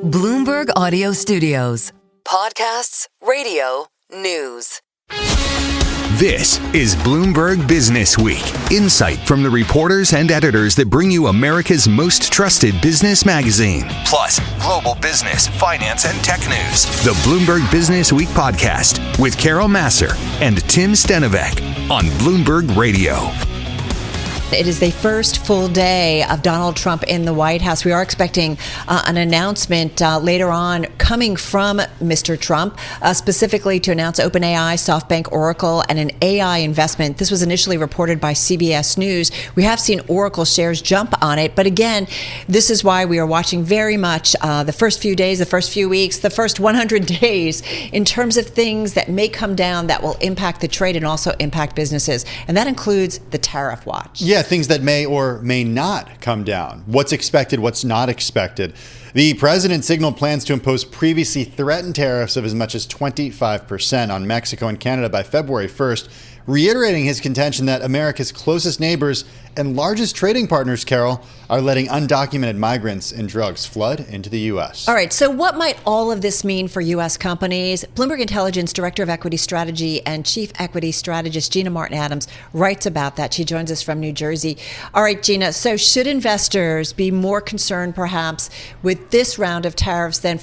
Bloomberg Audio Studios. Podcasts, radio, news. This is Bloomberg Businessweek. Insight from the reporters and editors that bring you America's most trusted business magazine. Plus, global business, finance, and tech news. The Bloomberg Businessweek podcast with Carol Massar and Tim Stenovec on Bloomberg Radio. It is the first full day of Donald Trump in the White House. We are expecting an announcement later on coming from Mr. Trump, specifically to announce OpenAI, SoftBank, Oracle, and an AI investment. This was initially reported by CBS News. We have seen Oracle shares jump on it. But again, this is why we are watching very much the first few days, the first few weeks, the first 100 days in terms of things that may come down that will impact the trade and also impact businesses. And that includes the tariff watch. Yeah, things that may or may not come down. What's expected, what's not expected. The president signaled plans to impose previously threatened tariffs of as much as 25% on Mexico and Canada by February 1st, reiterating his contention that America's closest neighbors and largest trading partners, Carol, are letting undocumented migrants and drugs flood into the U.S. All right, so what might all of this mean for U.S. companies? Bloomberg Intelligence Director of Equity Strategy and Chief Equity Strategist Gina Martin-Adams writes about that. She joins us from New Jersey. All right, Gina, so should investors be more concerned perhaps with this round of tariffs than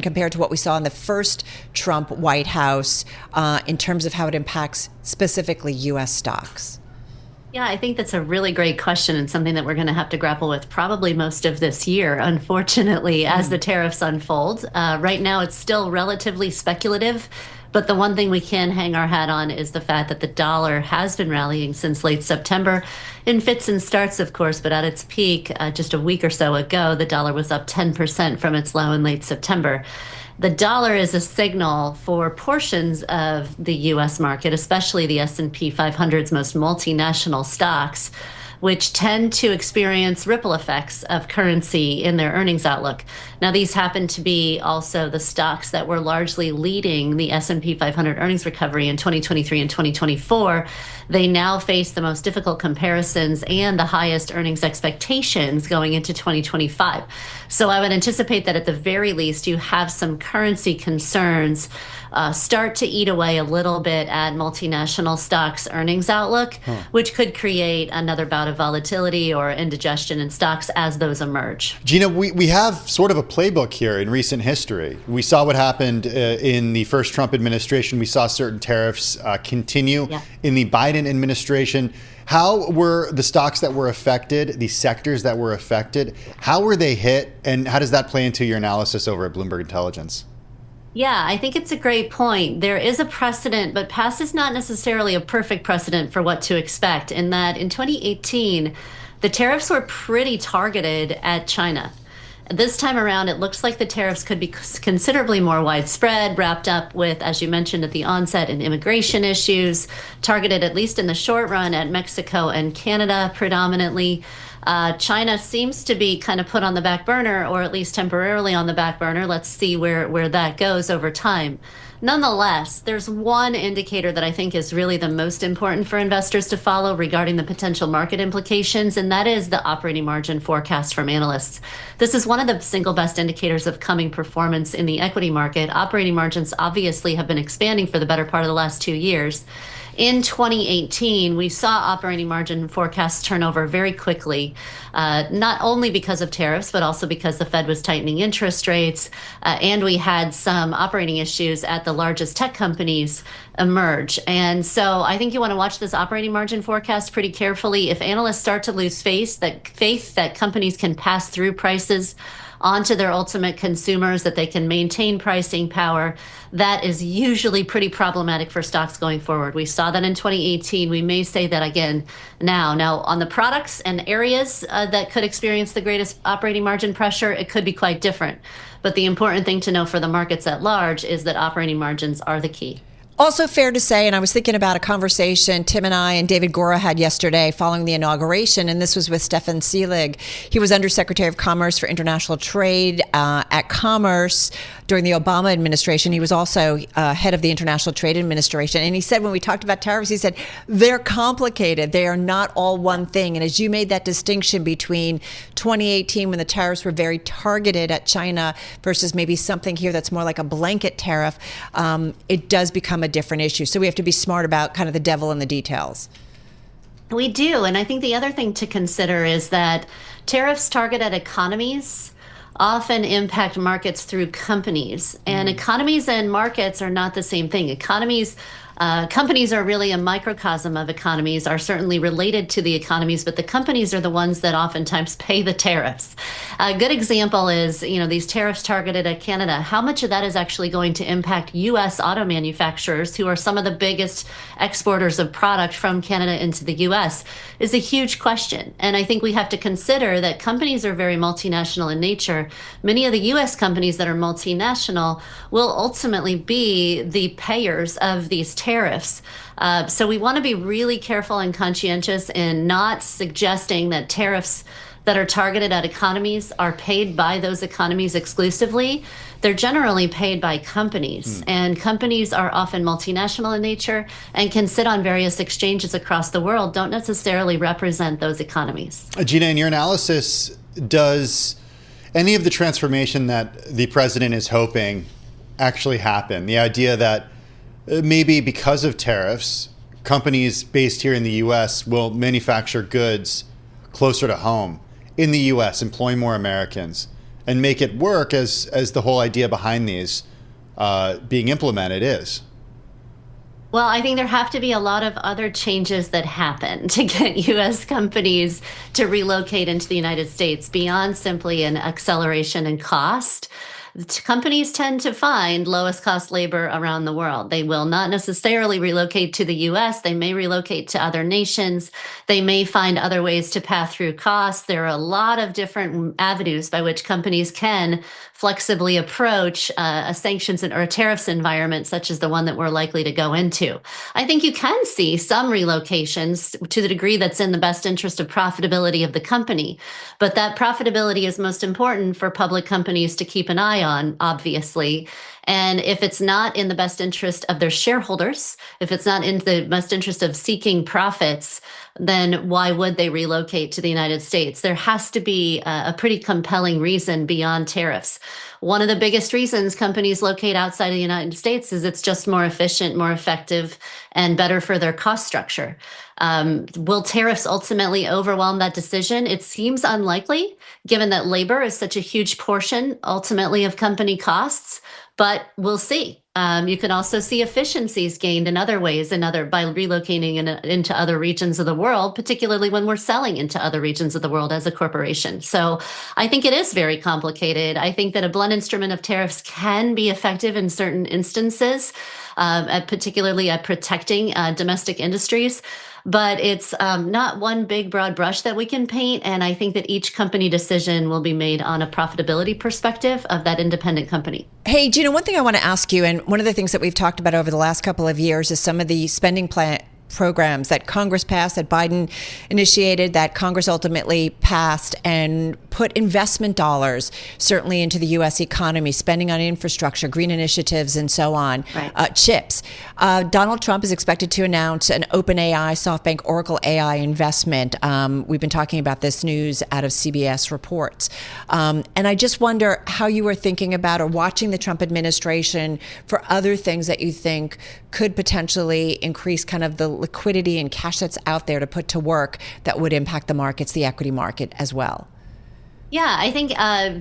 compared to what we saw in the first Trump White House in terms of how it impacts specifically U.S. stocks? Yeah, I think that's a really great question and something that we're going to have to grapple with probably most of this year, unfortunately, as the tariffs unfold. Right now, it's still relatively speculative. But the one thing we can hang our hat on is the fact that the dollar has been rallying since late September in fits and starts, of course. But at its peak, just a week or so ago, the dollar was up 10% from its low in late September. The dollar is a signal for portions of the U.S. market, especially the S&P 500's most multinational stocks, which tend to experience ripple effects of currency in their earnings outlook. Now, these happen to be also the stocks that were largely leading the S&P 500 earnings recovery in 2023 and 2024. They now face the most difficult comparisons and the highest earnings expectations going into 2025. So I would anticipate that at the very least, you have some currency concerns start to eat away a little bit at multinational stocks earnings outlook, which could create another bout of volatility or indigestion in stocks as those emerge. Gina, we have sort of a playbook here in recent history. We saw what happened in the first Trump administration. We saw certain tariffs continue in the Biden administration. How were the stocks that were affected, the sectors that were affected, how were they hit, and how does that play into your analysis over at Bloomberg Intelligence? Yeah, I think it's a great point. There is a precedent, but past is not necessarily a perfect precedent for what to expect, in that in 2018, the tariffs were pretty targeted at China. This time around, it looks like the tariffs could be considerably more widespread, wrapped up with, as you mentioned at the onset, in immigration issues, targeted at least in the short run at Mexico and Canada predominantly. China seems to be kind of put on the back burner, or at least temporarily on the back burner. Let's see where that goes over time. Nonetheless, there's one indicator that I think is really the most important for investors to follow regarding the potential market implications, and that is the operating margin forecast from analysts. This is one of the single best indicators of coming performance in the equity market. Operating margins obviously have been expanding for the better part of the last 2 years. In 2018, we saw operating margin forecasts turn over very quickly, not only because of tariffs, but also because the Fed was tightening interest rates, and we had some operating issues at the largest tech companies emerge. And so I think you want to watch this operating margin forecast pretty carefully. If analysts start to lose faith that companies can pass through prices onto their ultimate consumers, that they can maintain pricing power, that is usually pretty problematic for stocks going forward. We saw that in 2018. We may say that again now. Now, on the products and areas that could experience the greatest operating margin pressure, it could be quite different. But the important thing to know for the markets at large is that operating margins are the key. Also fair to say, and I was thinking about a conversation Tim and I and David Gora had yesterday following the inauguration, and this was with Stefan Seelig. He was Undersecretary of Commerce for International Trade at Commerce during the Obama administration. He was also head of the International Trade Administration. And he said when we talked about tariffs, he said, they're complicated. They are not all one thing. And as you made that distinction between 2018 when the tariffs were very targeted at China versus maybe something here that's more like a blanket tariff, it does become a different issue. So we have to be smart about kind of the devil in the details. We do. And I think the other thing to consider is that tariffs target at economies often impact markets through companies. And economies and markets are not the same thing. Companies are really a microcosm of economies, are certainly related to the economies, but the companies are the ones that oftentimes pay the tariffs. A good example is, these tariffs targeted at Canada. How much of that is actually going to impact U.S. auto manufacturers, who are some of the biggest exporters of product from Canada into the U.S., is a huge question. And I think we have to consider that companies are very multinational in nature. Many of the U.S. companies that are multinational will ultimately be the payers of these tariffs. So we want to be really careful and conscientious in not suggesting that tariffs that are targeted at economies are paid by those economies exclusively. They're generally paid by companies, and companies are often multinational in nature and can sit on various exchanges across the world, don't necessarily represent those economies. Gina, in your analysis, does any of the transformation that the president is hoping actually happen? The idea that maybe because of tariffs, companies based here in the U.S. will manufacture goods closer to home in the U.S., employ more Americans, and make it work as the whole idea behind these being implemented is? Well, I think there have to be a lot of other changes that happen to get U.S. companies to relocate into the United States beyond simply an acceleration in cost. Companies tend to find lowest cost labor around the world. They will not necessarily relocate to the U.S. They may relocate to other nations. They may find other ways to pass through costs. There are a lot of different avenues by which companies can flexibly approach a sanctions or a tariffs environment such as the one that we're likely to go into. I think you can see some relocations to the degree that's in the best interest of profitability of the company. But that profitability is most important for public companies to keep an eye on, obviously. And if it's not in the best interest of their shareholders, if it's not in the best interest of seeking profits, then why would they relocate to the United States? There has to be a pretty compelling reason beyond tariffs. One of the biggest reasons companies locate outside of the United States is it's just more efficient, more effective, and better for their cost structure. Will tariffs ultimately overwhelm that decision? It seems unlikely, given that labor is such a huge portion ultimately of company costs, but we'll see. You can also see efficiencies gained in other ways, by relocating into other regions of the world, particularly when we're selling into other regions of the world as a corporation. So I think it is very complicated. I think that a blunt instrument of tariffs can be effective in certain instances, particularly at protecting domestic industries. But it's not one big broad brush that we can paint. And I think that each company decision will be made on a profitability perspective of that independent company. Hey, Gina, one thing I want to ask you, and one of the things that we've talked about over the last couple of years is some of the spending plan programs that Congress passed, that Biden initiated, that Congress ultimately passed and put investment dollars certainly into the U.S. economy, spending on infrastructure, green initiatives, and so on, right. Chips. Donald Trump is expected to announce an OpenAI, SoftBank, Oracle AI investment. We've been talking about this news out of CBS Reports. And I just wonder how you were thinking about or watching the Trump administration for other things that you think could potentially increase kind of the liquidity and cash that's out there to put to work that would impact the markets, the equity market as well. Yeah, I think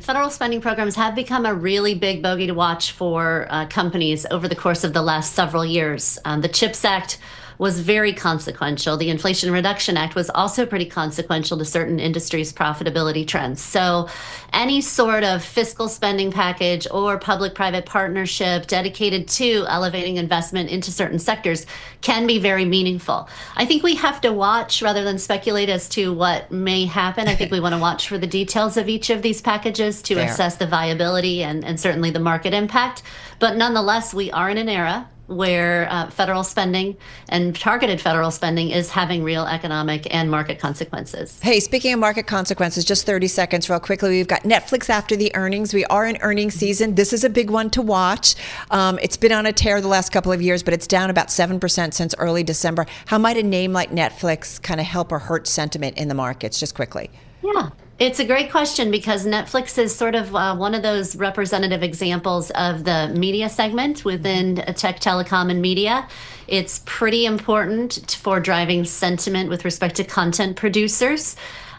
federal spending programs have become a really big bogey to watch for companies over the course of the last several years. The CHIPS Act was very consequential. The Inflation Reduction Act was also pretty consequential to certain industries' profitability trends. So any sort of fiscal spending package or public-private partnership dedicated to elevating investment into certain sectors can be very meaningful. I think we have to watch rather than speculate as to what may happen. I think we want to watch for the details of each of these packages to assess the viability and certainly the market impact. But nonetheless, we are in an era where federal spending and targeted federal spending is having real economic and market consequences. Hey, speaking of market consequences, just 30 seconds real quickly. We've got Netflix after the earnings. We are in earnings season. This is a big one to watch. It's been on a tear the last couple of years, but it's down about 7% since early December. How might a name like Netflix kind of help or hurt sentiment in the markets, just quickly? Yeah. It's a great question because Netflix is sort of one of those representative examples of the media segment within tech, telecom, and media. It's pretty important for driving sentiment with respect to content producers.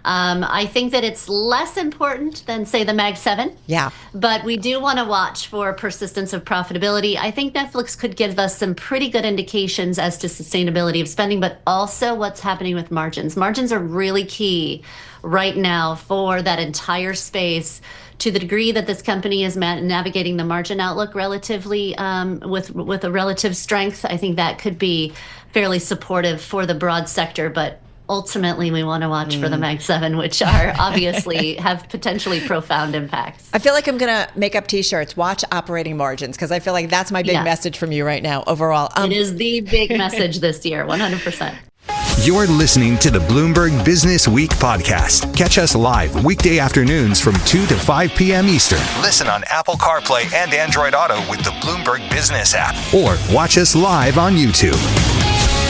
I think that it's less important than, say, the Mag 7. Yeah. But we do want to watch for persistence of profitability. I think Netflix could give us some pretty good indications as to sustainability of spending, but also what's happening with margins. Margins are really key right now for that entire space. To the degree that this company is navigating the margin outlook relatively with a relative strength, I think that could be fairly supportive for the broad sector. But ultimately, we want to watch for the Mag 7, which are obviously have potentially profound impacts. I feel like I'm going to make up T-shirts, watch operating margins, because I feel like that's my big message from you right now overall. It is the big message this year, 100%. You're listening to the Bloomberg Business Week podcast. Catch us live weekday afternoons from 2 to 5 p.m. Eastern. Listen on Apple CarPlay and Android Auto with the Bloomberg Business app. Or watch us live on YouTube.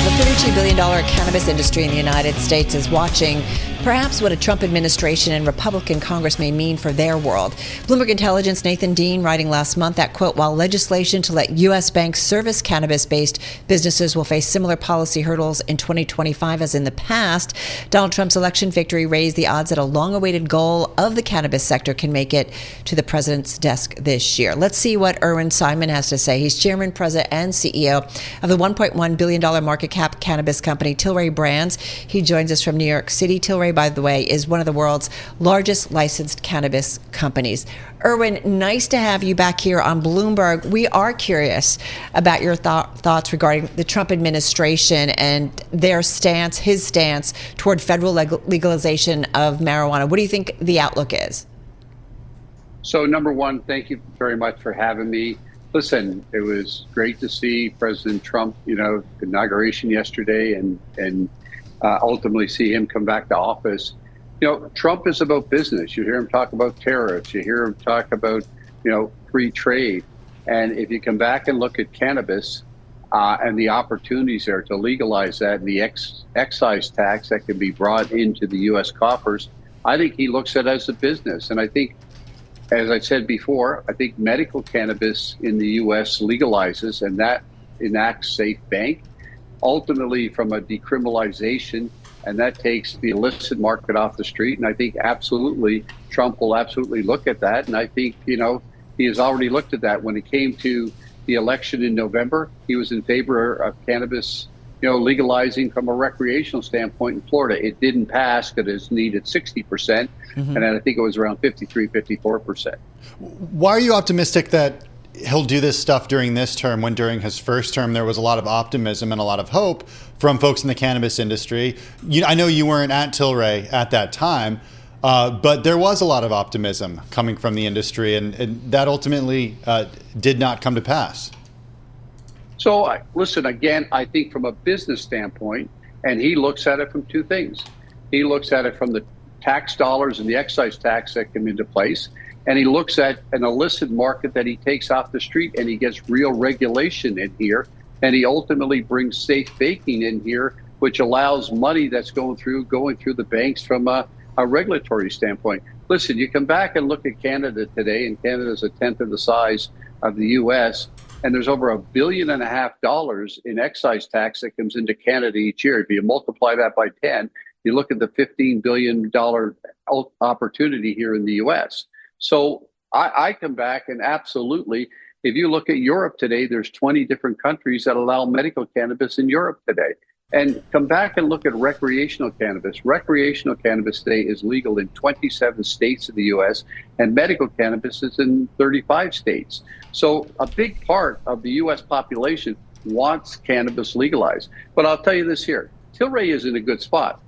The $32 billion cannabis industry in the United States is watching perhaps what a Trump administration and Republican Congress may mean for their world. Bloomberg Intelligence Nathan Dean writing last month that, quote, while legislation to let U.S. banks service cannabis-based businesses will face similar policy hurdles in 2025 as in the past, Donald Trump's election victory raised the odds that a long-awaited goal of the cannabis sector can make it to the president's desk this year. Let's see what Irwin Simon has to say. He's chairman, president, and CEO of the $1.1 billion market cap cannabis company Tilray Brands. He joins us from New York City. Tilray, by the way, is one of the world's largest licensed cannabis companies. Irwin, nice to have you back here on Bloomberg. We are curious about your thoughts regarding the Trump administration and their stance, his stance toward federal legalization of marijuana. What do you think the outlook is? So, number one, thank you very much for having me. Listen, it was great to see President Trump, inauguration yesterday and ultimately see him come back to office. Trump is about business. You hear him talk about tariffs. You hear him talk about, free trade. And if you come back and look at cannabis and the opportunities there to legalize that and the excise tax that can be brought into the U.S. coffers, I think he looks at it as a business. And I think, as I said before, I think medical cannabis in the U.S. legalizes, and that enacts safe bank, ultimately from a decriminalization, and that takes the illicit market off the street. And I think absolutely Trump will absolutely look at that. And I think, he has already looked at that. When it came to the election in November, he was in favor of cannabis, legalizing from a recreational standpoint in Florida. It didn't pass because it needed 60%. And then I think it was around 54%. Why are you optimistic that he'll do this stuff during this term when during his first term there was a lot of optimism and a lot of hope from folks in the cannabis industry? I know you weren't at Tilray at that time, but there was a lot of optimism coming from the industry, and that ultimately did not come to pass. So listen, again, I think from a business standpoint, and he looks at it from two things. He looks at it from the tax dollars and the excise tax that come into place. And he looks at an illicit market that he takes off the street, and he gets real regulation in here. And he ultimately brings safe banking in here, which allows money that's going through the banks from a regulatory standpoint. Listen, you come back and look at Canada today, and Canada's a tenth of the size of the U.S., and there's over $1.5 billion in excise tax that comes into Canada each year. If you multiply that by 10, you look at the $15 billion opportunity here in the U.S. So I come back and absolutely, if you look at Europe today, there's 20 different countries that allow medical cannabis in Europe today. And come back and look at recreational cannabis. Recreational cannabis today is legal in 27 states of the U.S., and medical cannabis is in 35 states. So a big part of the U.S. population wants cannabis legalized. But I'll tell you this here, Tilray is in a good spot.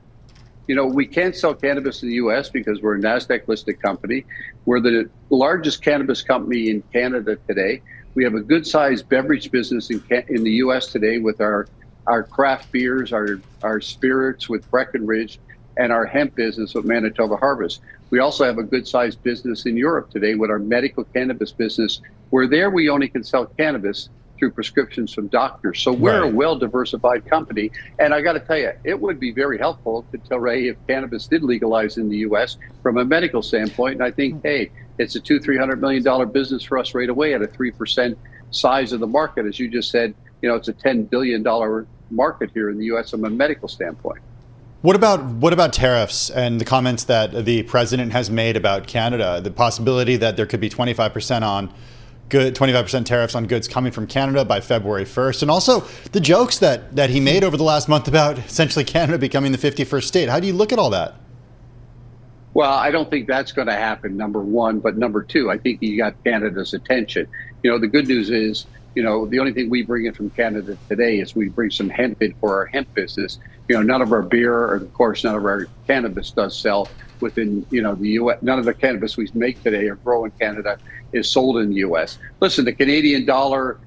We can't sell cannabis in the U.S. because we're a NASDAQ-listed company. We're the largest cannabis company in Canada today. We have a good-sized beverage business in the U.S. today with our craft beers, our spirits with Breckenridge, and our hemp business with Manitoba Harvest. We also have a good-sized business in Europe today with our medical cannabis business, where there we only can sell cannabis through prescriptions from doctors. So we're a well-diversified company. And I got to tell you, it would be very helpful to Tilray if cannabis did legalize in the U.S. from a medical standpoint. And I think, hey, it's a $200-300 million business for us right away at a 3% size of the market. As you just said, it's a $10 billion market here in the U.S. from a medical standpoint. What about tariffs and the comments that the president has made about Canada, the possibility that there could be 25% tariffs on goods coming from Canada by February 1st, and also the jokes that he made over the last month about essentially Canada becoming the 51st state? How do you look at all that? Well, I don't think that's going to happen, number one. But number two, I think you got Canada's attention. The good news is, the only thing we bring in from Canada today is we bring some hemp in for our hemp business. None of our beer, or of course, none of our cannabis does sell within, the U.S. None of the cannabis we make today or grow in Canada is sold in the U.S. Listen, the Canadian dollar,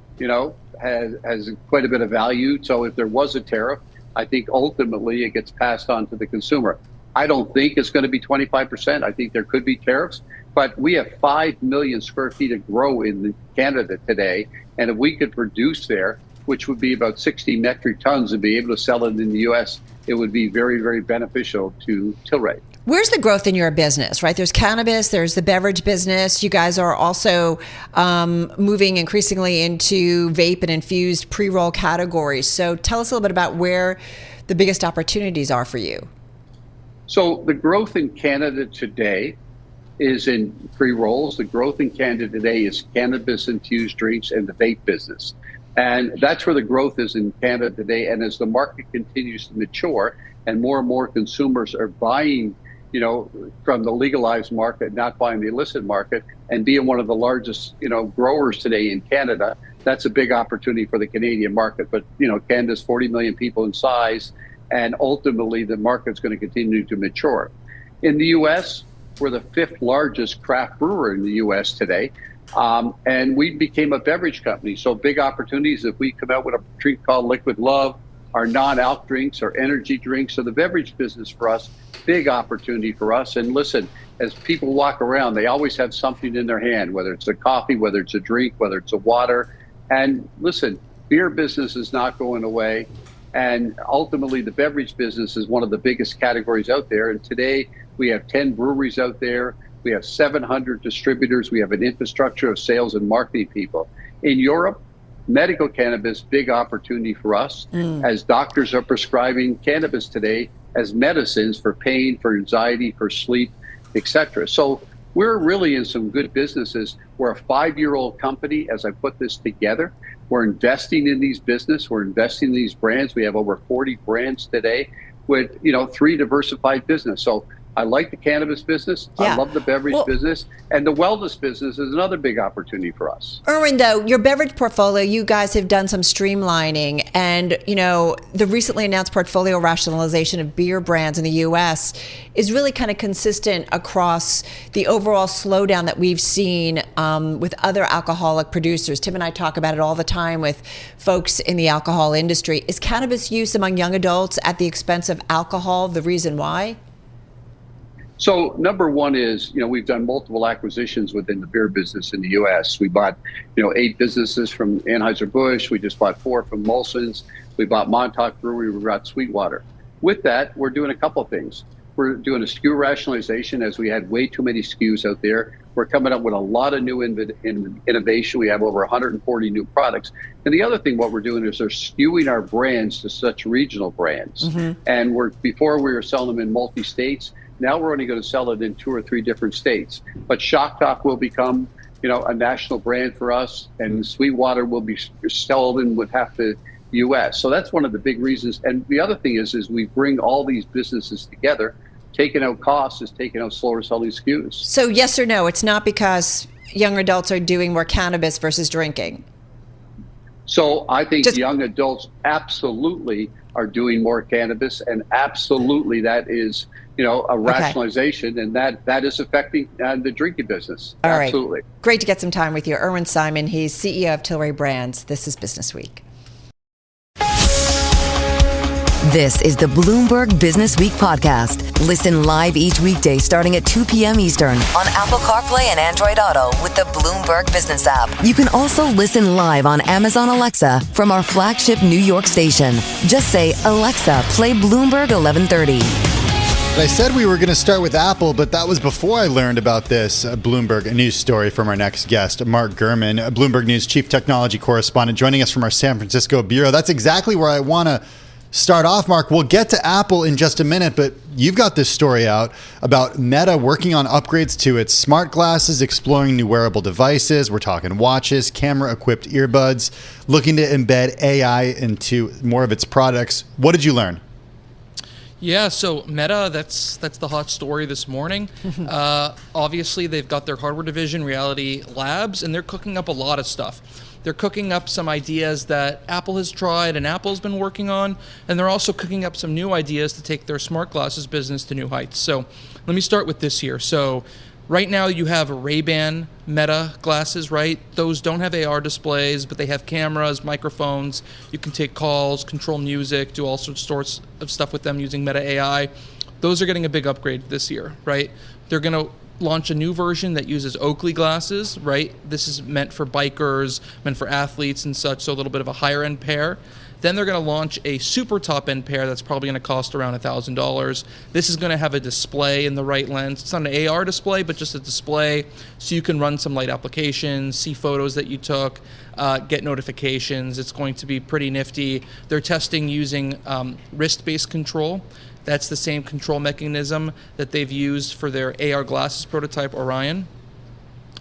has quite a bit of value. So if there was a tariff, I think ultimately it gets passed on to the consumer. I don't think it's going to be 25%. I think there could be tariffs, but we have 5 million square feet of grow in Canada today. And if we could produce there, which would be about 60 metric tons, and be able to sell it in the U.S., it would be very, very beneficial to Tilray. Where's the growth in your business, right? There's cannabis, there's the beverage business. You guys are also moving increasingly into vape and infused pre-roll categories. So tell us a little bit about where the biggest opportunities are for you. So the growth in Canada today is in pre-rolls. The growth in Canada today is cannabis-infused drinks and the vape business. And that's where the growth is in Canada today. And as the market continues to mature and more consumers are buying, from the legalized market, not buying the illicit market, and being one of the largest, growers today in Canada, that's a big opportunity for the Canadian market. But, Canada's 40 million people in size, and ultimately the market's going to continue to mature. In the U.S., we're the 5th largest craft brewer in the U.S. today. And we became a beverage company. So big opportunities if we come out with a drink called Liquid Love, our non-alc drinks, our energy drinks. So the beverage business for us, big opportunity for us. And listen, as people walk around, they always have something in their hand, whether it's a coffee, whether it's a drink, whether it's a water. And listen, beer business is not going away. And ultimately, the beverage business is one of the biggest categories out there. And today, we have 10 breweries out there. We have 700 distributors. We have an infrastructure of sales and marketing people. In Europe, medical cannabis, big opportunity for us, as doctors are prescribing cannabis today as medicines for pain, for anxiety, for sleep, etc. So we're really in some good businesses. We're a 5-year-old company. As I put this together, we're investing in these business. We're investing in these brands. We have over 40 brands today with, 3 diversified business. So I like the cannabis business. Yeah. I love the beverage business. And the wellness business is another big opportunity for us. Irwin, though, your beverage portfolio, you guys have done some streamlining. And, the recently announced portfolio rationalization of beer brands in the U.S. is really kind of consistent across the overall slowdown that we've seen with other alcoholic producers. Tim and I talk about it all the time with folks in the alcohol industry. Is cannabis use among young adults at the expense of alcohol the reason why? So number one is, we've done multiple acquisitions within the beer business in the U.S. We bought, 8 businesses from Anheuser-Busch. We just bought 4 from Molson's. We bought Montauk Brewery. We bought Sweetwater. With that, we're doing a couple of things. We're doing a SKU rationalization as we had way too many SKUs out there. We're coming up with a lot of new innovation. We have over 140 new products. And the other thing, what we're doing is they're skewing our brands to such regional brands. And before we were selling them in multi-states. Now we're only going to sell it in 2 or 3 different states. But Shock Top will become, a national brand for us, and Sweetwater will be sold in with half the U.S. So that's one of the big reasons. And the other thing is we bring all these businesses together. Taking out costs is taking out slower selling SKUs. So yes or no, it's not because young adults are doing more cannabis versus drinking? So I think young adults absolutely are doing more cannabis, and absolutely that is a rationalization, and that is affecting the drinking business. All Absolutely. Right. Great to get some time with you. Irwin Simon, he's CEO of Tilray Brands. This is Business Week. This is the Bloomberg Business Week podcast. Listen live each weekday starting at 2 p.m. Eastern on Apple CarPlay and Android Auto with the Bloomberg Business app. You can also listen live on Amazon Alexa from our flagship New York station. Just say, Alexa, play Bloomberg 1130. I said we were going to start with Apple, but that was before I learned about this Bloomberg news story from our next guest, Mark Gurman, Bloomberg News Chief Technology Correspondent, joining us from our San Francisco bureau. That's exactly where I want to start off, Mark. We'll get to Apple in just a minute, but you've got this story out about Meta working on upgrades to its smart glasses, exploring new wearable devices. We're talking watches, camera-equipped earbuds, looking to embed AI into more of its products. What did you learn? Yeah, so Meta, that's the hot story this morning. Obviously, they've got their hardware division, Reality Labs, and they're cooking up a lot of stuff. They're cooking up some ideas that Apple has tried and Apple's been working on, and they're also cooking up some new ideas to take their smart glasses business to new heights. So let me start with this here. So right now you have Ray-Ban Meta glasses, right? Those don't have AR displays, but they have cameras, microphones. You can take calls, control music, do all sorts of stuff with them using Meta AI. Those are getting a big upgrade this year, right? They're going to launch a new version that uses Oakley glasses, right? This is meant for bikers, meant for athletes and such, so a little bit of a higher end pair. Then they're going to launch a super top end pair that's probably going to cost around $1,000. This is going to have a display in the right lens. It's not an AR display, but just a display so you can run some light applications, see photos that you took, get notifications. It's going to be pretty nifty. They're testing using wrist-based control. That's the same control mechanism that they've used for their AR glasses prototype, Orion.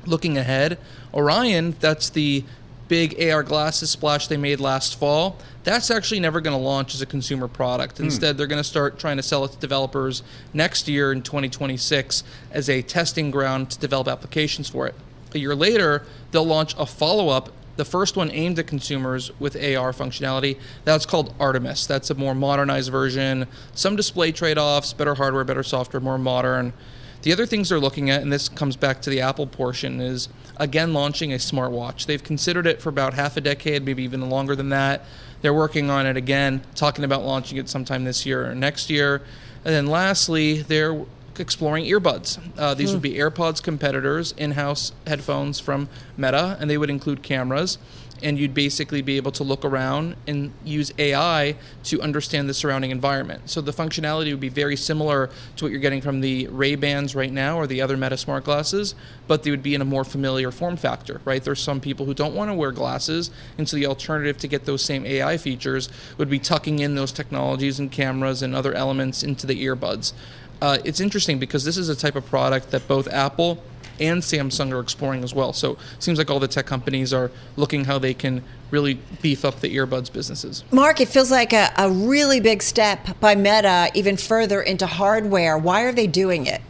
Looking ahead, Orion, that's the big AR glasses splash they made last fall. That's actually never going to launch as a consumer product. Instead, they're going to start trying to sell it to developers next year in 2026 as a testing ground to develop applications for it. A year later, they'll launch a follow-up, the first one aimed at consumers with AR functionality. That's called Artemis. That's a more modernized version, some display trade-offs, better hardware, better software, more modern. The other things they're looking at, and this comes back to the Apple portion, is again launching a smartwatch. They've considered it for about half a decade, maybe even longer than that. They're working on it again, talking about launching it sometime this year or next year. And then lastly, they're exploring earbuds. These would be AirPods competitors, in-house headphones from Meta, and they would include cameras. And you'd basically be able to look around and use AI to understand the surrounding environment. So the functionality would be very similar to what you're getting from the Ray-Bans right now or the other Meta smart glasses, but they would be in a more familiar form factor, right? There's some people who don't want to wear glasses, and so the alternative to get those same AI features would be tucking in those technologies and cameras and other elements into the earbuds. It's interesting because this is a type of product that both Apple and Samsung are exploring as well. So it seems like all the tech companies are looking how they can really beef up the earbuds businesses. Mark, it feels like a really big step by Meta even further into hardware. Why are they doing it?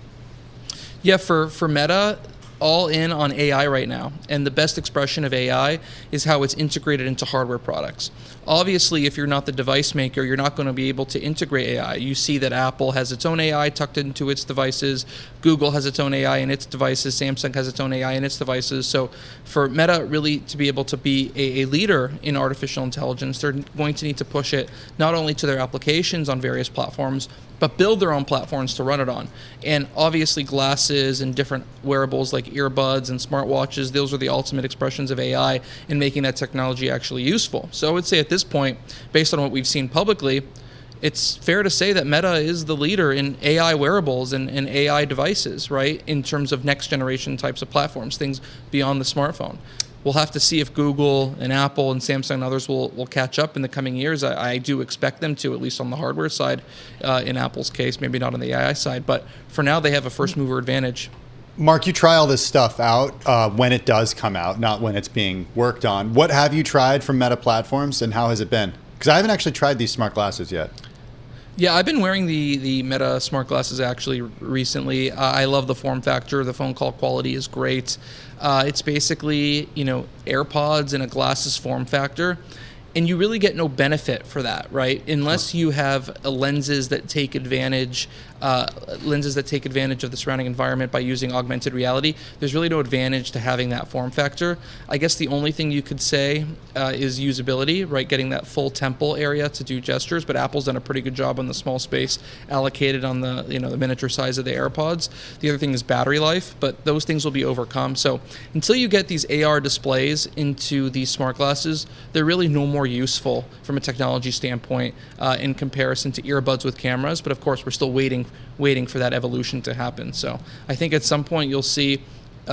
Yeah, for Meta, all in on AI right now. And the best expression of AI is how it's integrated into hardware products. Obviously, if you're not the device maker, you're not going to be able to integrate AI. You see that Apple has its own AI tucked into its devices. Google has its own AI in its devices. Samsung has its own AI in its devices. So for Meta really to be able to be a leader in artificial intelligence, they're going to need to push it not only to their applications on various platforms, but build their own platforms to run it on. And obviously glasses and different wearables like earbuds and smartwatches, those are the ultimate expressions of AI in making that technology actually useful. So I would say at this point, based on what we've seen publicly, it's fair to say that Meta is the leader in AI wearables and AI devices, right? In terms of next generation types of platforms, things beyond the smartphone. We'll have to see if Google and Apple and Samsung and others will catch up in the coming years. I do expect them to, at least on the hardware side, in Apple's case, maybe not on the AI side. But for now, they have a first mover advantage. Mark, you try all this stuff out when it does come out, not when it's being worked on. What have you tried from Meta platforms, and how has it been? Because I haven't actually tried these smart glasses yet. Yeah, I've been wearing the Meta smart glasses actually recently. I love the form factor. The phone call quality is great. It's basically, AirPods in a glasses form factor. And you really get no benefit for that, right? Unless you have lenses that take advantage lenses that take advantage of the surrounding environment by using augmented reality. There's really no advantage to having that form factor. I guess the only thing you could say is usability, right? Getting that full temple area to do gestures, but Apple's done a pretty good job on the small space allocated on the the miniature size of the AirPods. The other thing is battery life, but those things will be overcome. So until you get these AR displays into these smart glasses, they're really no more useful from a technology standpoint in comparison to earbuds with cameras. But of course, we're still waiting for that evolution to happen. So I think at some point you'll see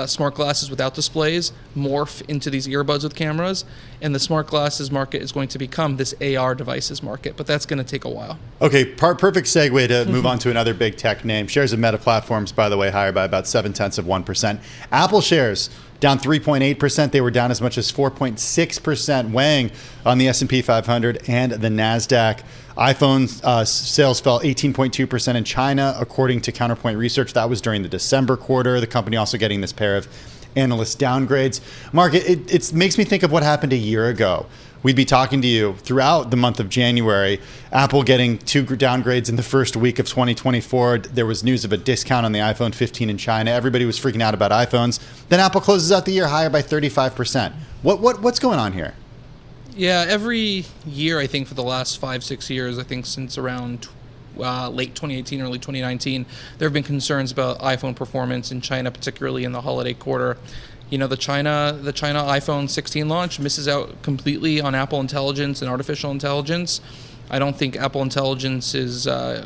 smart glasses without displays morph into these earbuds with cameras, and the smart glasses market is going to become this AR devices market, but that's going to take a while. Okay, perfect segue to move on to another big tech name. Shares of Meta Platforms, by the way, higher by about 0.7%. Apple shares down 3.8%. They were down as much as 4.6%, weighing on the S&P 500 and the NASDAQ. iPhone sales fell 18.2% in China, according to Counterpoint Research. That was during the December quarter. The company also getting this pair of analyst downgrades. Mark, it makes me think of what happened a year ago. We'd be talking to you throughout the month of January. Apple getting 2 downgrades in the first week of 2024. There was news of a discount on the iPhone 15 in China. Everybody was freaking out about iPhones. Then Apple closes out the year higher by 35%. What's going on here? Yeah, every year, I think for the last 5-6 years, I think since around late 2018, early 2019, there have been concerns about iPhone performance in China, particularly in the holiday quarter. The China iPhone 16 launch misses out completely on Apple Intelligence and artificial intelligence. I don't think Apple Intelligence is. I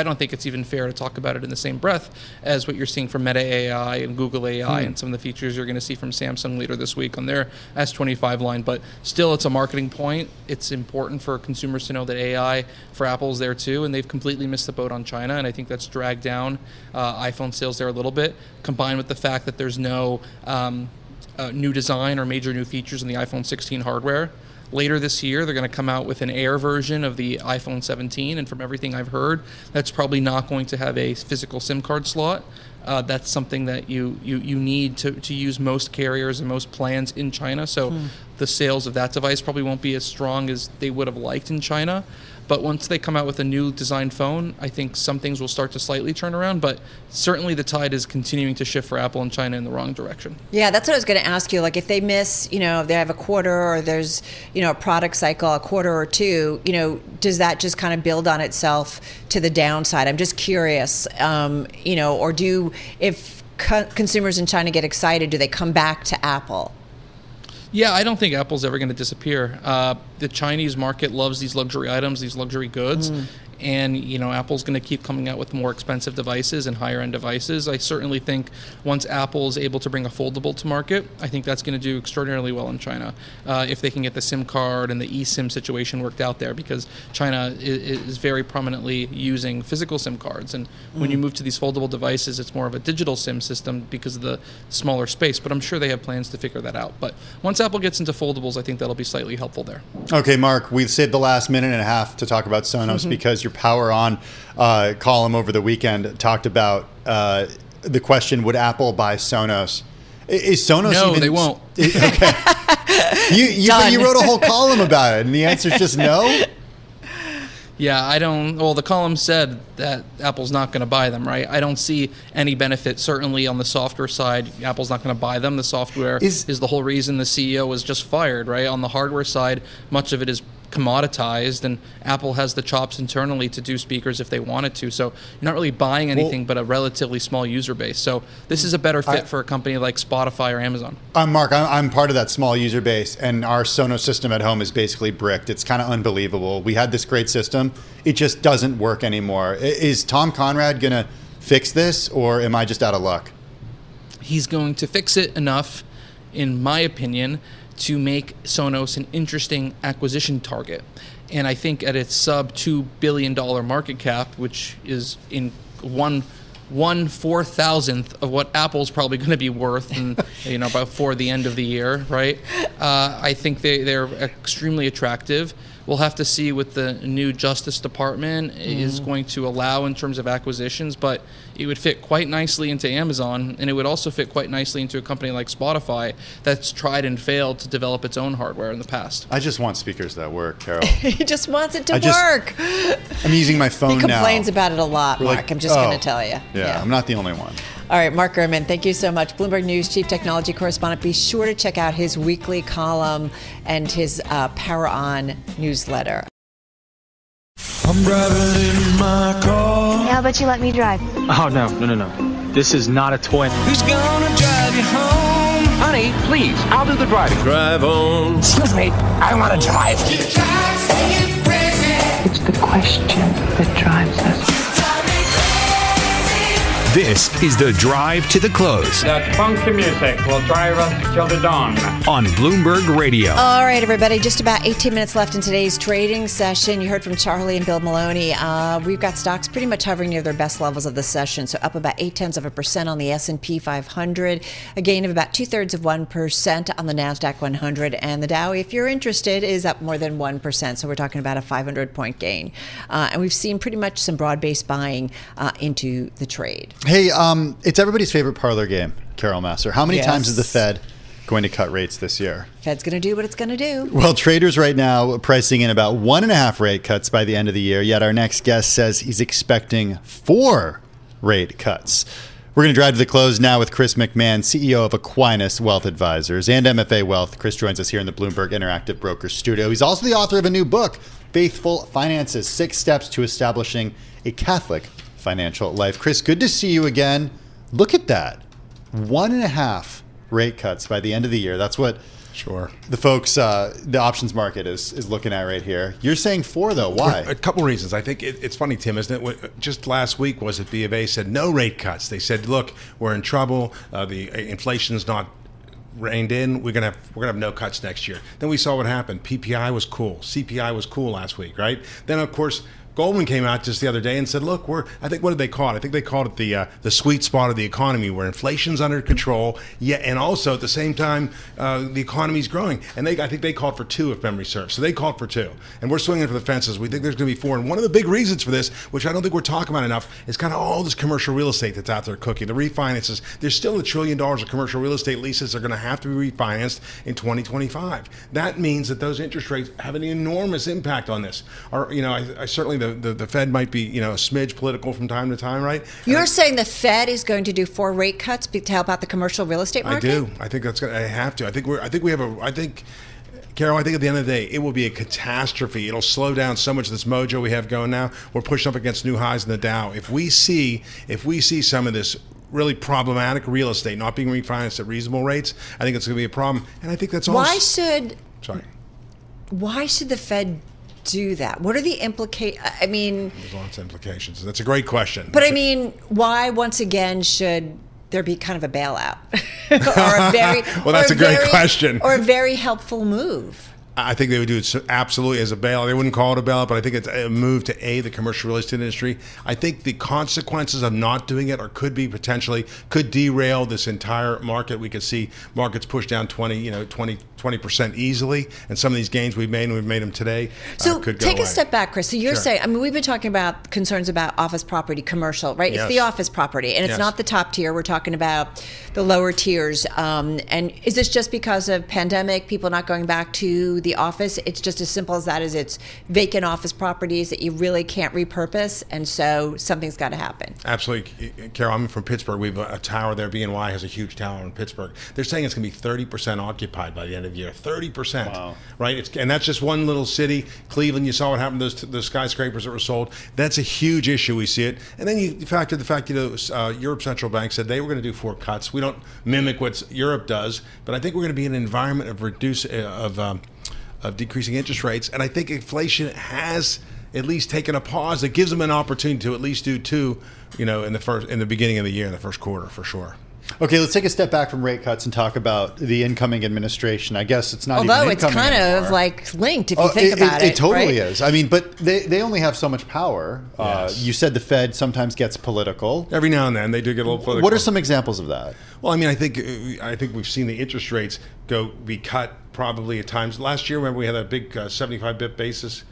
don't think it's even fair to talk about it in the same breath as what you're seeing from Meta AI and Google AI and some of the features you're going to see from Samsung later this week on their S25 line. But still, it's a marketing point. It's important for consumers to know that AI for Apple is there too, and they've completely missed the boat on China. And I think that's dragged down iPhone sales there a little bit, combined with the fact that there's no new design or major new features in the iPhone 16 hardware. Later this year, they're going to come out with an Air version of the iPhone 17, and from everything I've heard, that's probably not going to have a physical SIM card slot. That's something that you need to use most carriers and most plans in China. So the sales of that device probably won't be as strong as they would have liked in China. But once they come out with a new design phone, I think some things will start to slightly turn around. But certainly the tide is continuing to shift for Apple in China in the wrong direction. Yeah, that's what I was going to ask you. Like if they miss, if they have a quarter or there's, a product cycle, a quarter or two, does that just kind of build on itself to the downside? I'm just curious, or if consumers in China get excited, do they come back to Apple? Yeah, I don't think Apple's ever going to disappear. The Chinese market loves these luxury items, these luxury goods. And, Apple's going to keep coming out with more expensive devices and higher end devices. I certainly think once Apple is able to bring a foldable to market, I think that's going to do extraordinarily well in China. If they can get the SIM card and the eSIM situation worked out there, because China is very prominently using physical SIM cards. And when you move to these foldable devices, it's more of a digital SIM system because of the smaller space. But I'm sure they have plans to figure that out. But once Apple gets into foldables, I think that'll be slightly helpful there. Okay, Mark, we've saved the last minute and a half to talk about Sonos because your Power On column over the weekend talked about the question, would Apple buy Sonos? Is Sonos No, even... they won't. Okay. you wrote a whole column about it, and the answer is just no? Yeah, I don't... Well, the column said that Apple's not going to buy them, right? I don't see any benefit. Certainly on the software side, Apple's not going to buy them. The software is the whole reason the CEO was just fired, right? On the hardware side, much of it is commoditized, and Apple has the chops internally to do speakers if they wanted to. So you're not really buying anything but a relatively small user base. So this is a better fit for a company like Spotify or Amazon. Mark, I'm part of that small user base, and our Sonos system at home is basically bricked. It's kind of unbelievable. We had this great system. It just doesn't work anymore. Is Tom Conrad going to fix this, or am I just out of luck? He's going to fix it enough, in my opinion, to make Sonos an interesting acquisition target. And I think at its sub $2 billion market cap, which is in 1/4,000th of what Apple's probably going to be worth, and before the end of the year, right? I think they're extremely attractive. we'll have to see what the new Justice Department is going to allow in terms of acquisitions, but it would fit quite nicely into Amazon, and it would also fit quite nicely into a company like Spotify that's tried and failed to develop its own hardware in the past. I just want speakers that work, Carol. He just wants it to work. I'm using my phone now. He complains about it a lot, Mark. Like, I'm just going to tell you. Yeah, I'm not the only one. All right, Mark Gurman, thank you so much. Bloomberg News Chief Technology Correspondent. Be sure to check out his weekly column and his Power On newsletter. I'm driving in my car. How about you let me drive? Oh, no. This is not a toy. Who's gonna drive you home? Honey, please, I'll do the driving. Drive on. Excuse me, I want to drive. It's the question that drives us. This is the Drive to the Close That funky music will drive us till the dawn. on Bloomberg Radio. All right, everybody, just about 18 minutes left in today's trading session. You heard from Charlie and Bill Maloney. We've got stocks pretty much hovering near their best levels of the session, so up about 0.8% on the S&P 500, a gain of about 0.2% on the NASDAQ 100, and the Dow, if you're interested, is up more than 1%, so we're talking about a 500-point gain. And we've seen pretty much some broad-based buying into the trade. Hey, it's everybody's favorite parlor game, Carol Massar. How many times is the Fed going to cut rates this year? Fed's going to do what it's going to do. Well, traders right now are pricing in about 1.5 rate cuts by the end of the year, yet our next guest says he's expecting 4 rate cuts. We're going to drive to the close now with Chris McMahon, CEO of Aquinas Wealth Advisors and MFA Wealth. Chris joins us here in the Bloomberg Interactive Brokers studio. He's also the author of a new book, Faithful Finances, 6 Steps to Establishing a Catholic Financial Life. Chris, good to see you again. Look at that. 1.5 rate cuts by the end of the year. That's what the folks, the options market is looking at right here. You're saying 4, though. Why? A couple of reasons. I think it's funny, Tim, isn't it? Just last week was it B of A said no rate cuts. They said, look, we're in trouble. The inflation's not reined in. We're gonna have no cuts next year. Then we saw what happened. PPI was cool. CPI was cool last week, right? Then, of course, Goldman came out just the other day and said, look, I think what did they call it? I think they called it the sweet spot of the economy where inflation's under control, and also at the same time, the economy's growing. And I think they called for 2, if memory serves. So they called for 2. And we're swinging for the fences. We think there's going to be 4. And one of the big reasons for this, which I don't think we're talking about enough, is kind of all this commercial real estate that's out there cooking. The refinances. There's still $1 trillion of commercial real estate leases that are going to have to be refinanced in 2025. That means that those interest rates have an enormous impact on this. I certainly the Fed might be, a smidge political from time to time, right? You're saying the Fed is going to do 4 rate cuts to help out the commercial real estate market? I do. I think that's I have to. I think Carol, I think at the end of the day, it will be a catastrophe. It'll slow down so much of this mojo we have going now. We're pushing up against new highs in the Dow. If we see some of this really problematic real estate not being refinanced at reasonable rates, I think it's going to be a problem. And I think that's also... Why should the Fed do that? What are the implications? I mean... There's lots of implications. That's a great question. But why, once again, should there be kind of a bailout? Or a very... well, that's a great question. Or a very helpful move. I think they would do it absolutely as a bailout. They wouldn't call it a bailout, but I think it's a move to the commercial real estate industry. I think the consequences of not doing it could derail this entire market. We could see markets push down 20% easily, and some of these gains we've made, and we've made them today, so could go take away. a step back, Chris. So you're saying, we've been talking about concerns about office property, commercial, right? It's the office property, and it's not the top tier. We're talking about the lower tiers. And is this just because of pandemic, people not going back to the office? It's just as simple as that. Is it's vacant office properties that you really can't repurpose, and so something's got to happen. Absolutely. Carol, I'm from Pittsburgh. We have a tower there. BNY has a huge tower in Pittsburgh. They're saying it's going to be 30% occupied by the end of the year. 30%. Wow. Right? And that's just one little city. Cleveland, you saw what happened to those skyscrapers that were sold. That's a huge issue. We see it. And then you factor the fact, Europe Central Bank said they were going to do 4 cuts. We don't mimic what Europe does, but I think we're going to be in an environment of decreasing interest rates. And I think inflation has at least taken a pause that gives them an opportunity to at least do 2, in the beginning of the year, in the first quarter, for sure. Okay, let's take a step back from rate cuts and talk about the incoming administration. I guess it's not Although even it's incoming kind anymore. of like linked if you think about it. It totally right? is. I mean, but they only have so much power. Yes. You said the Fed sometimes gets political. Every now and then they do get a little political. What are some examples of that? Well, I mean, I think we've seen the interest rates be cut probably at times. Last year, remember we had that big 75 bip basis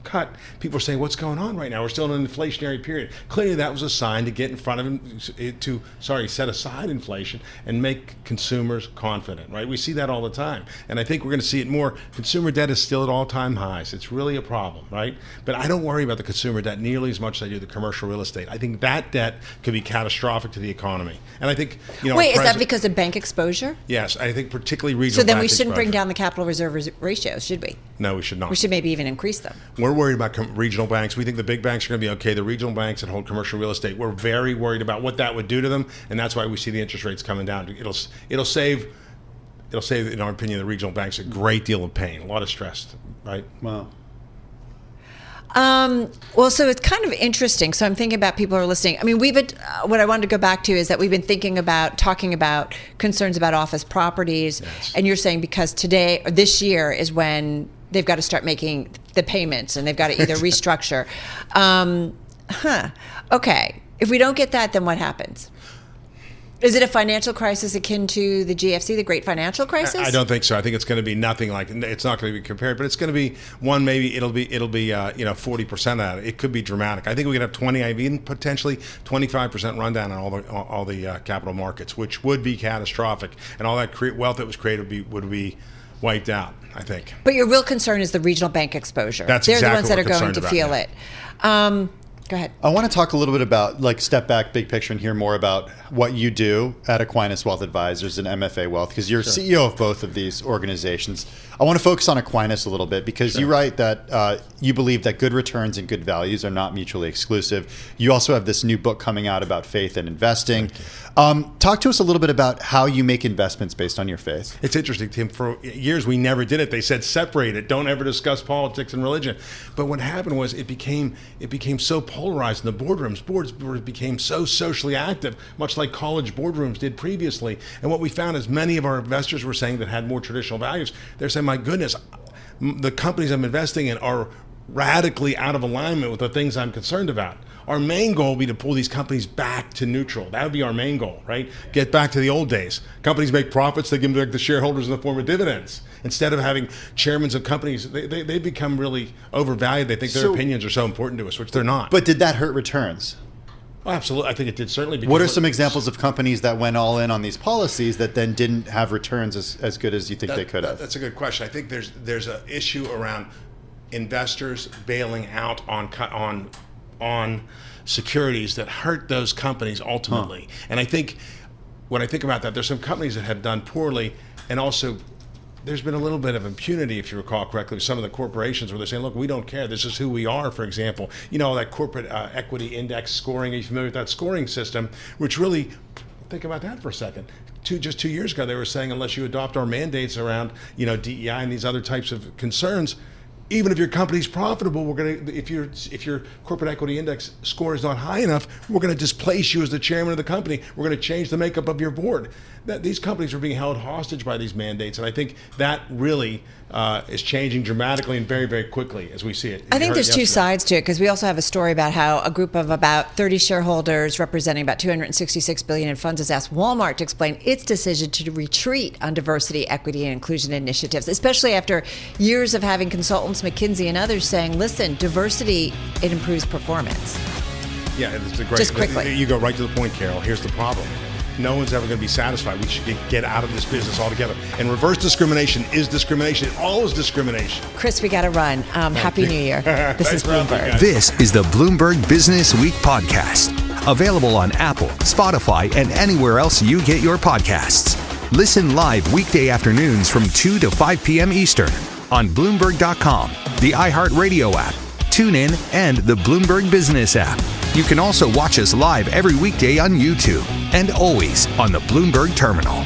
cut. People are saying, what's going on right now? We're still in an inflationary period. Clearly that was a sign to get in front of set aside inflation and make consumers confident, right? We see that all the time. And I think we're going to see it more. Consumer debt is still at all-time highs. It's really a problem, right? But I don't worry about the consumer debt nearly as much as I do the commercial real estate. I think that debt could be catastrophic to the economy. And I think, Wait, is that because of bank exposure? Yes, I think particularly regional So then we bank shouldn't bring exposure. down the capital reserve ratios, should we? No, we should not. We should maybe even increase them. We're worried about regional banks. We think the big banks are going to be okay. The regional banks that hold commercial real estate, we're very worried about what that would do to them, and that's why we see the interest rates coming down. It'll save, in our opinion, the regional banks a great deal of pain, a lot of stress, right? Wow. Well, so it's kind of interesting. So I'm thinking about people who are listening. I mean, what I wanted to go back to is that we've been talking about concerns about office properties, Yes. and you're saying because this year is when they've got to start making the payments and they've got to either restructure. Okay. If we don't get that, then what happens? Is it a financial crisis akin to the GFC, the Great Financial Crisis? I don't think so. I think it's going to be nothing like. It's not going to be compared, but it's going to be one. Maybe it'll be 40% of that. It could be dramatic. I think we could have 20, even potentially 25% rundown on all the capital markets, which would be catastrophic, and all that wealth that was created would be wiped out, I think. But your real concern is the regional bank exposure. That's They're exactly the ones that what are we're going to concerned feel about, it. Go ahead. I want to talk a little bit about, step back, big picture, and hear more about what you do at Aquinas Wealth Advisors and MFA Wealth, because you're CEO of both of these organizations. I want to focus on Aquinas a little bit, because you write that you believe that good returns and good values are not mutually exclusive. You also have this new book coming out about faith and investing. Talk to us a little bit about how you make investments based on your faith. It's interesting, Tim. For years, we never did it. They said separate it. Don't ever discuss politics and religion. But what happened was it became so polarized in the boardrooms. Boards became so socially active, much like college boardrooms did previously. And what we found is many of our investors were saying that had more traditional values. They're saying, my goodness, the companies I'm investing in are radically out of alignment with the things I'm concerned about. Our main goal would be to pull these companies back to neutral. That would be our main goal, right? Get back to the old days. Companies make profits, they give them back to shareholders in the form of dividends. Instead of having chairmen of companies, they become really overvalued. They think their opinions are so important to us, which they're not. But did that hurt returns? Oh, absolutely. I think it did, certainly. What are some examples of companies that went all in on these policies that then didn't have returns as good as you think they could have? That's a good question. I think there's an issue around investors bailing out on securities that hurt those companies ultimately. And I think when I think about that, there's some companies that have done poorly, and also there's been a little bit of impunity, if you recall correctly, with some of the corporations where they're saying, look, we don't care. This is who we are, for example. That corporate equity index scoring. Are you familiar with that scoring system? Which really, think about that for a second. Just 2 years ago, they were saying unless you adopt our mandates around, DEI and these other types of concerns, even if your company's profitable, we're going to, if your corporate equity index score is not high enough, we're going to displace you as the chairman of the company. We're going to change the makeup of your board. These companies are being held hostage by these mandates, and I think that really is changing dramatically and very, very quickly as we see it. I think there's two sides to it, because we also have a story about how a group of about 30 shareholders representing about $266 billion in funds has asked Walmart to explain its decision to retreat on diversity, equity, and inclusion initiatives, especially after years of having consultants, McKinsey and others saying, listen, diversity, it improves performance. Yeah, it's a great. Just quickly. You go right to the point, Carol. Here's the problem. No one's ever going to be satisfied. We should get out of this business altogether. And reverse discrimination is discrimination. It all is discrimination. Chris, we got to run. Happy New Year. This is Bloomberg. This is the Bloomberg Business Week podcast. Available on Apple, Spotify, and anywhere else you get your podcasts. Listen live weekday afternoons from 2 to 5 p.m. Eastern on Bloomberg.com, the iHeartRadio app, TuneIn, and the Bloomberg Business app. You can also watch us live every weekday on YouTube and always on the Bloomberg Terminal.